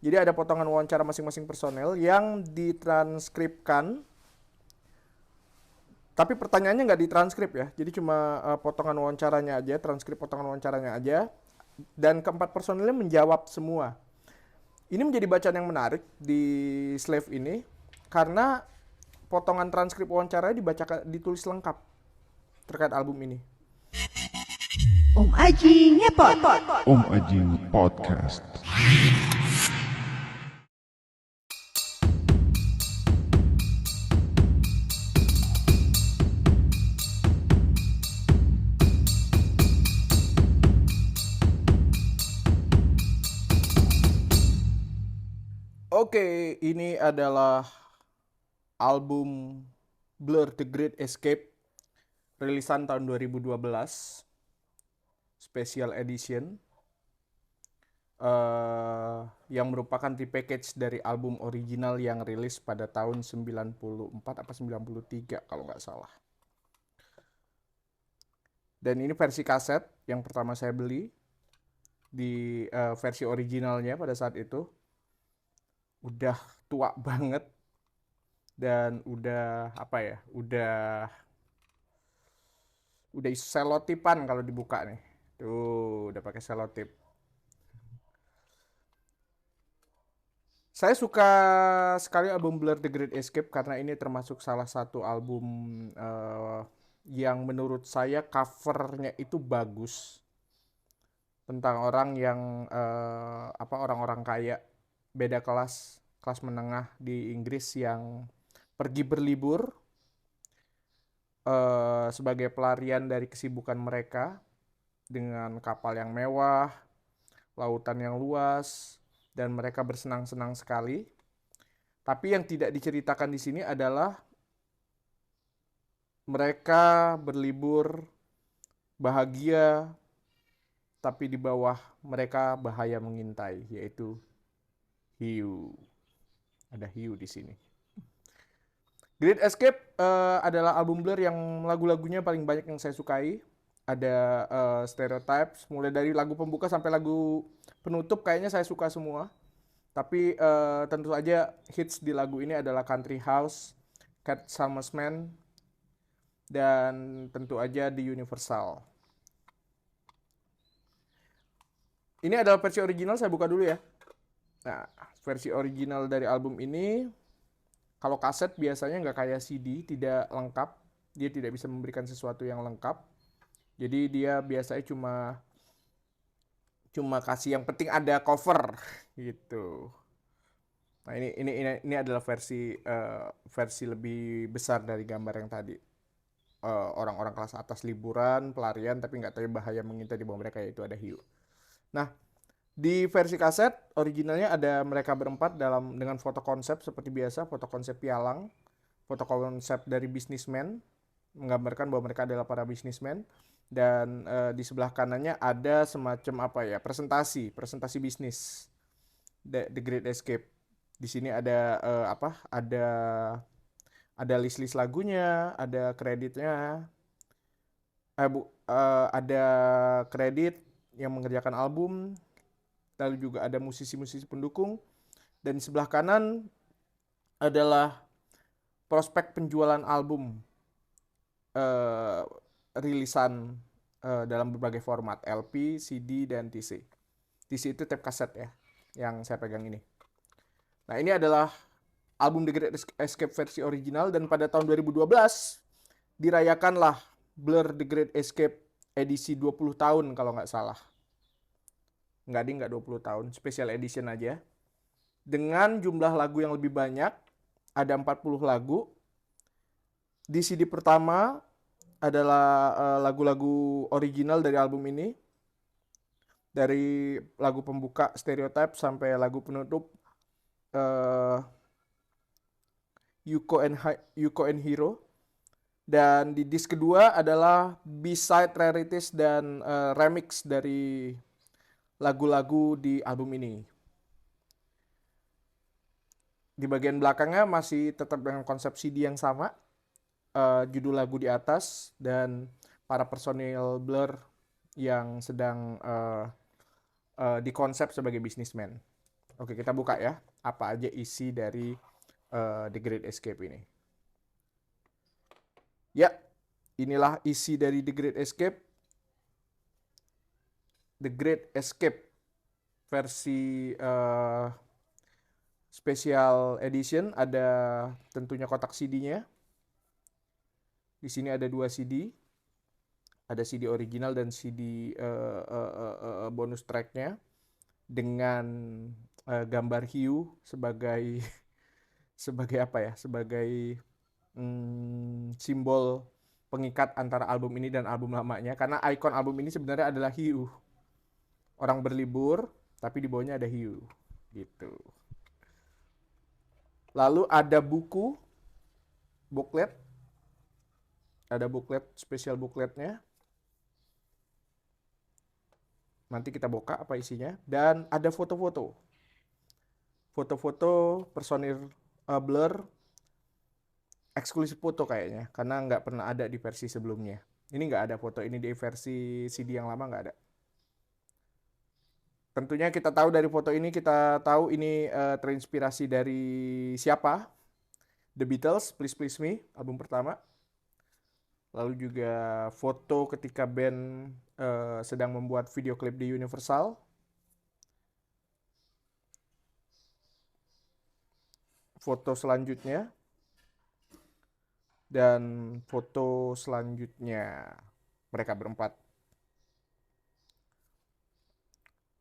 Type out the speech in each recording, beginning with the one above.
Jadi ada potongan wawancara masing-masing personel yang ditranskripkan, tapi pertanyaannya nggak ditranskrip ya. Jadi cuma potongan wawancaranya aja, transkrip potongan wawancaranya aja. Dan keempat personelnya menjawab semua. Ini menjadi bacaan yang menarik di Slave ini karena potongan transkrip wawancaranya ditulis lengkap terkait album ini. Om Aji ngepot. Om Aji Podcast. Oke, ini adalah album Blur The Great Escape rilisan tahun 2012, special edition, yang merupakan repackage dari album original yang rilis pada tahun 94 apa 93 kalau nggak salah. Dan ini versi kaset yang pertama saya beli di versi originalnya pada saat itu. Udah tua banget dan udah apa ya? Udah selotipan kalau dibuka nih. Tuh, udah pakai selotip. Saya suka sekali album Blur The Great Escape karena ini termasuk salah satu album yang menurut saya covernya itu bagus, tentang orang yang orang-orang kaya beda kelas menengah di Inggris yang pergi berlibur sebagai pelarian dari kesibukan mereka dengan kapal yang mewah, lautan yang luas, dan mereka bersenang-senang sekali. Tapi yang tidak diceritakan di sini adalah mereka berlibur bahagia, tapi di bawah mereka bahaya mengintai, yaitu hiu. Ada hiu di sini. Great Escape adalah album Blur yang lagu-lagunya paling banyak yang saya sukai. Ada Stereotypes, mulai dari lagu pembuka sampai lagu penutup kayaknya saya suka semua. Tapi tentu saja hits di lagu ini adalah Country House, Cat Salesman, dan tentu aja The Universal. Ini adalah versi original, saya buka dulu ya. Nah, versi original dari album ini, kalau kaset biasanya nggak kayak CD, tidak lengkap. Dia tidak bisa memberikan sesuatu yang lengkap. Jadi dia biasanya cuma kasih yang penting ada cover gitu. Nah, ini adalah versi lebih besar dari gambar yang tadi. Orang-orang kelas atas liburan, pelarian, tapi nggak tahu bahaya mengintai di bawah mereka, yaitu ada hiu. Nah, di versi kaset originalnya ada mereka berempat dengan foto konsep seperti biasa, foto konsep pialang, foto konsep dari bisnismen, menggambarkan bahwa mereka adalah para bisnismen. Dan di sebelah kanannya ada semacam presentasi bisnis The Great Escape. Di sini ada ada list-list lagunya, ada kreditnya, ada kredit yang mengerjakan album, lalu juga ada musisi-musisi pendukung, dan di sebelah kanan adalah prospek penjualan album rilisan dalam berbagai format, LP, CD, dan TC. TC itu tape kaset ya, yang saya pegang ini. Nah, ini adalah album The Great Escape versi original, dan pada tahun 2012 dirayakanlah Blur The Great Escape edisi 20 tahun kalau nggak salah. Nggak 20 tahun, special edition aja. Dengan jumlah lagu yang lebih banyak, ada 40 lagu. Di CD pertama adalah lagu-lagu original dari album ini. Dari lagu pembuka Stereotype sampai lagu penutup Yuko and Hero. Dan di disc kedua adalah B-side rarities dan remix dari lagu-lagu di album ini. Di bagian belakangnya masih tetap dengan konsep CD yang sama, judul lagu di atas, dan para personil Blur yang sedang dikonsep sebagai bisnismen. Oke, kita buka ya. Apa aja isi dari The Great Escape ini. Ya, inilah isi dari The Great Escape. The Great Escape versi Special Edition, ada tentunya kotak CD-nya. Di sini ada 2 CD. Ada CD original dan CD bonus track-nya dengan gambar hiu sebagai sebagai apa ya? Sebagai simbol pengikat antara album ini dan album lamanya, karena ikon album ini sebenarnya adalah hiu. Orang berlibur tapi di bawahnya ada hiu gitu. Lalu ada buku booklet. Ada booklet, spesial bookletnya. Nanti kita buka apa isinya. Dan ada foto-foto. Foto-foto personil Blur. Eksklusif foto kayaknya. Karena nggak pernah ada di versi sebelumnya. Ini nggak ada foto. Ini di versi CD yang lama nggak ada. Tentunya kita tahu dari foto ini, kita tahu ini terinspirasi dari siapa? The Beatles, Please Please Me, album pertama. Lalu juga foto ketika band sedang membuat video klip di Universal. Foto selanjutnya. Dan foto selanjutnya mereka berempat.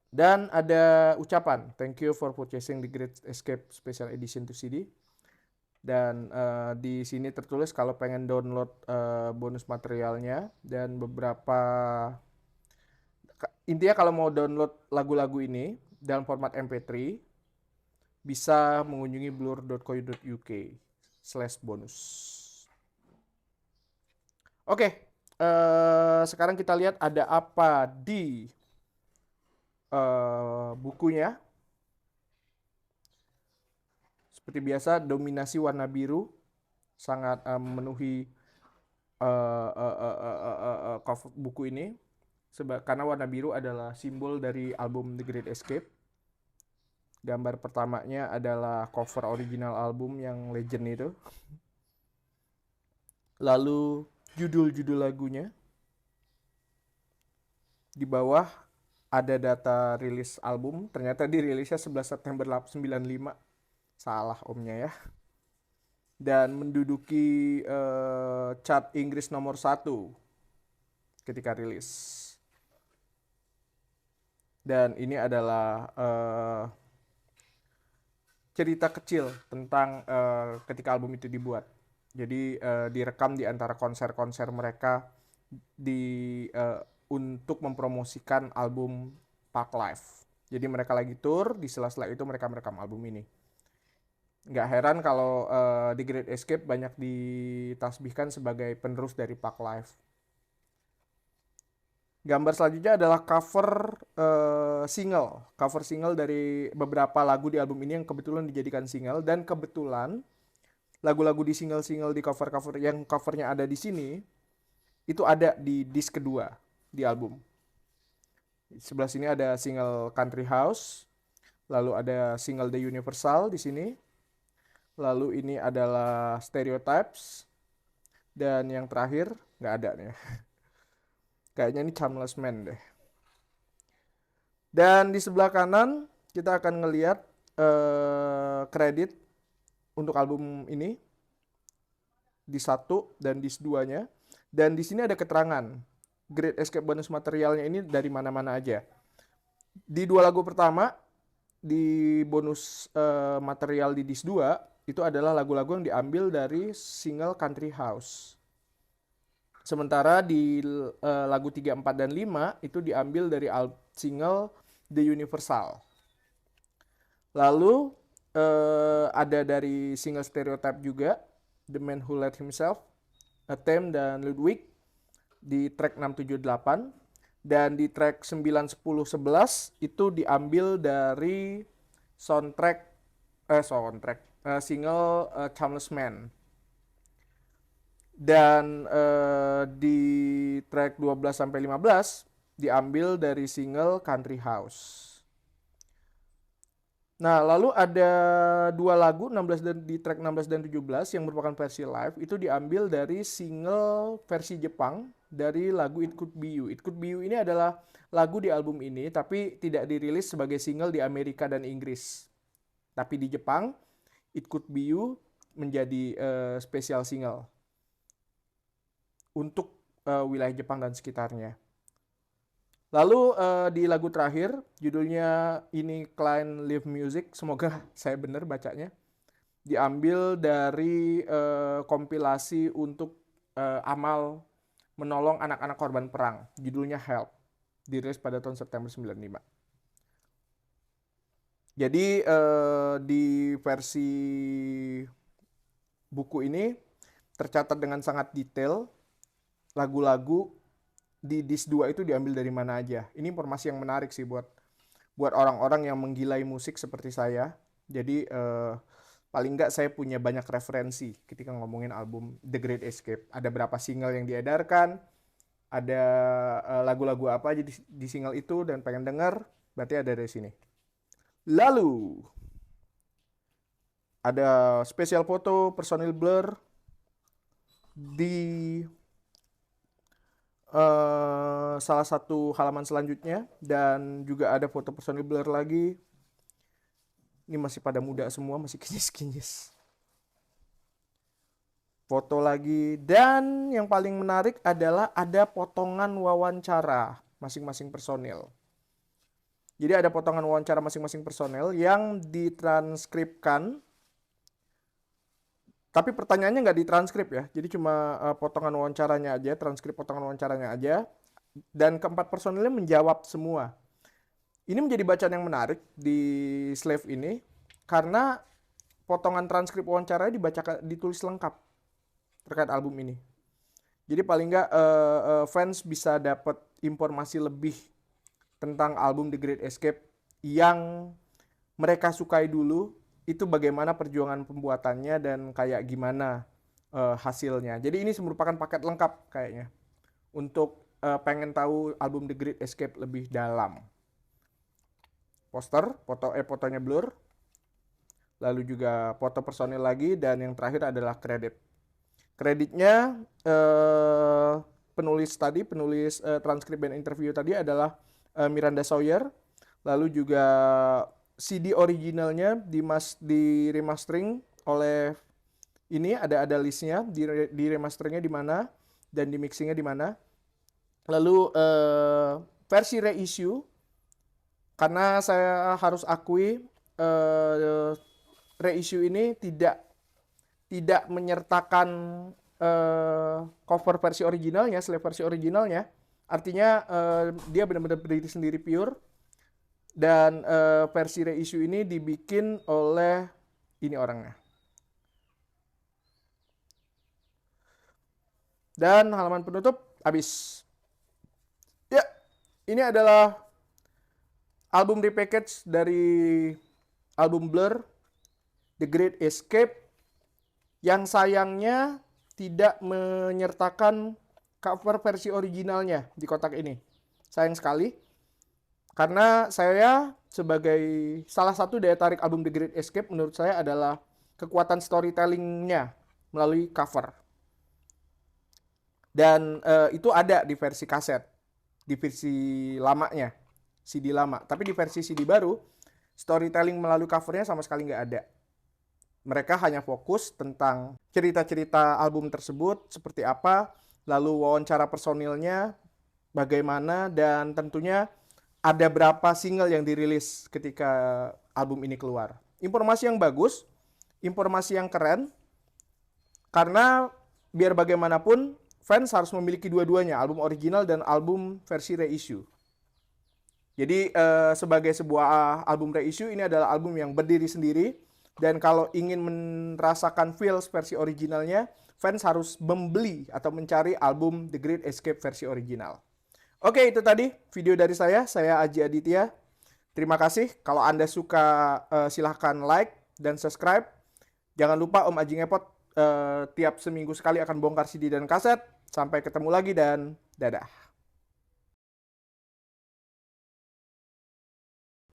Dan ada ucapan, thank you for purchasing The Great Escape Special Edition to CD. Dan di sini tertulis kalau pengen download bonus materialnya dan beberapa, intinya kalau mau download lagu-lagu ini dalam format MP3 bisa mengunjungi blur.co.uk/bonus. Oke, sekarang kita lihat ada apa di bukunya. Seperti biasa, dominasi warna biru sangat memenuhi cover buku ini. Karena warna biru adalah simbol dari album The Great Escape. Gambar pertamanya adalah cover original album yang legend itu. Lalu judul-judul lagunya. Di bawah ada data rilis album. Ternyata dirilisnya 11 September 1995. Salah omnya ya. Dan menduduki chart Inggris nomor 1 ketika rilis. Dan ini adalah cerita kecil tentang ketika album itu dibuat. Jadi direkam di antara konser-konser mereka untuk mempromosikan album Park Life. Jadi mereka lagi tour, di sela-sela itu mereka merekam album ini. Nggak heran kalau The Great Escape banyak ditasbihkan sebagai penerus dari Park Life. Gambar selanjutnya adalah cover single dari beberapa lagu di album ini yang kebetulan dijadikan single, dan kebetulan lagu-lagu di single-single di cover-cover yang covernya ada di sini itu ada di disc kedua di album. Sebelah sini ada single Country House, lalu ada single The Universal di sini, lalu ini adalah Stereotypes, dan yang terakhir nggak ada nih. Kayaknya ini Charmless Man deh. Dan di sebelah kanan kita akan ngelihat kredit untuk album ini di 1 dan di 2-nya. Dan di sini ada keterangan Great Escape bonus materialnya ini dari mana-mana aja. Di 2 lagu pertama di bonus material di disc 2 itu adalah lagu-lagu yang diambil dari single Country House. Sementara di lagu 3, 4, dan 5 itu diambil dari single The Universal. Lalu ada dari single Stereotype juga, The Man Who Let Himself, A Theme, dan Ludwig di track 6, 7, 8. Dan di track 9, 10, 11 itu diambil dari single Charmless Man. Dan di track 12 sampai 15 diambil dari single Country House. Nah, lalu ada dua lagu 16 dan di track 16 dan 17 yang merupakan versi live itu diambil dari single versi Jepang dari lagu It Could Be You. It Could Be You ini adalah lagu di album ini tapi tidak dirilis sebagai single di Amerika dan Inggris. Tapi di Jepang It Could Be You menjadi spesial single untuk wilayah Jepang dan sekitarnya. Lalu di lagu terakhir, judulnya ini Klein Live Music, semoga saya benar bacanya, diambil dari kompilasi untuk amal menolong anak-anak korban perang, judulnya Help, dirilis pada tahun September 95. Jadi di versi buku ini tercatat dengan sangat detail lagu-lagu di disc 2 itu diambil dari mana aja. Ini informasi yang menarik sih buat orang-orang yang menggilai musik seperti saya. Jadi paling nggak saya punya banyak referensi ketika ngomongin album The Great Escape. Ada berapa single yang diedarkan, ada lagu-lagu apa aja di single itu dan pengen denger, berarti ada dari sini. Lalu ada spesial foto personil Blur di salah satu halaman selanjutnya dan juga ada foto personil Blur lagi. Ini masih pada muda semua, masih kinyis-kinyis. Foto lagi dan yang paling menarik adalah ada potongan wawancara masing-masing personil. Jadi ada potongan wawancara masing-masing personil yang ditranskripkan. Tapi pertanyaannya nggak ditranskrip ya, jadi cuma potongan wawancaranya aja, transkrip potongan wawancaranya aja, dan keempat personilnya menjawab semua. Ini menjadi bacaan yang menarik di Slave ini, karena potongan transkrip wawancaranya ditulis lengkap terkait album ini. Jadi paling nggak fans bisa dapat informasi lebih tentang album The Great Escape yang mereka sukai dulu, itu bagaimana perjuangan pembuatannya dan kayak gimana hasilnya. Jadi ini merupakan paket lengkap kayaknya untuk pengen tahu album The Great Escape lebih dalam. Poster, fotonya Blur, lalu juga foto personil lagi, dan yang terakhir adalah kredit. Kreditnya penulis transkrip dan interview tadi adalah Miranda Sawyer, lalu juga CD originalnya di remastering oleh ini ada listnya di remasteringnya di mana dan di mixingnya di mana. Lalu versi reissue, karena saya harus akui reissue ini tidak menyertakan cover versi originalnya, slave versi originalnya. Artinya dia benar-benar berdiri sendiri pure. Dan versi reissue ini dibikin oleh ini orangnya. Dan halaman penutup habis. Ya, ini adalah album repackage dari album Blur, The Great Escape, yang sayangnya tidak menyertakan cover versi originalnya di kotak ini. Sayang sekali. Karena saya sebagai salah satu daya tarik album The Great Escape menurut saya adalah kekuatan storytellingnya melalui cover. Dan itu ada di versi kaset, di versi lamanya, CD lama. Tapi di versi CD baru, storytelling melalui covernya sama sekali nggak ada. Mereka hanya fokus tentang cerita-cerita album tersebut, seperti apa, lalu wawancara personilnya, bagaimana, dan tentunya ada berapa single yang dirilis ketika album ini keluar. Informasi yang bagus, informasi yang keren, karena biar bagaimanapun fans harus memiliki dua-duanya, album original dan album versi reissue. Jadi sebagai sebuah album reissue, ini adalah album yang berdiri sendiri, dan kalau ingin merasakan feels versi originalnya, fans harus membeli atau mencari album The Great Escape versi original. Oke, itu tadi video dari saya Aji Aditya. Terima kasih. Kalau Anda suka silahkan like dan subscribe. Jangan lupa Om Aji Ngepot tiap seminggu sekali akan bongkar CD dan kaset. Sampai ketemu lagi dan dadah.